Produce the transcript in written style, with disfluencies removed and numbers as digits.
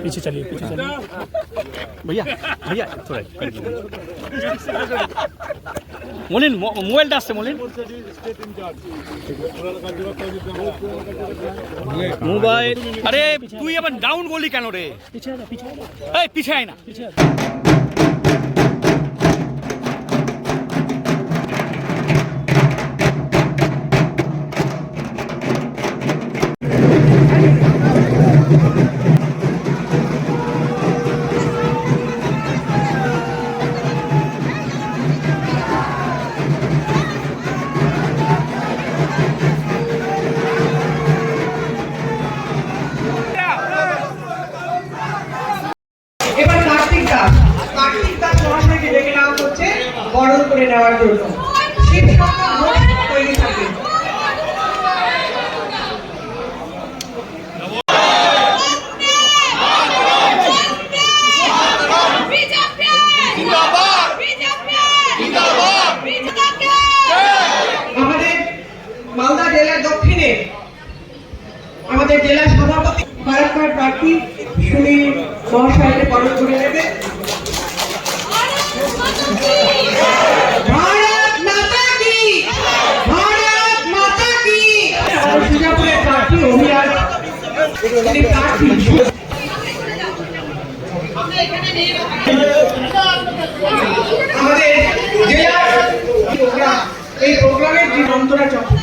पीछे चलिए भैया भैया थोड़ा मोलिन मोबाइलটা আসছে मोलिन মোবাইল আরে তুই আবার ডাউন বলি কেন রে এই পিছে আয় না বরণ করে নেওয়ার জন্য শীত তৈরি থাকে। আমাদের মালদা জেলার দক্ষিণে আমাদের জেলা সভাপতি ভারতমার প্রার্থী সুনীল মহাশয়কে বরণ করে নেবে। আমাদের জেলার এই প্রোগ্রামের যে অন্তরা চক্র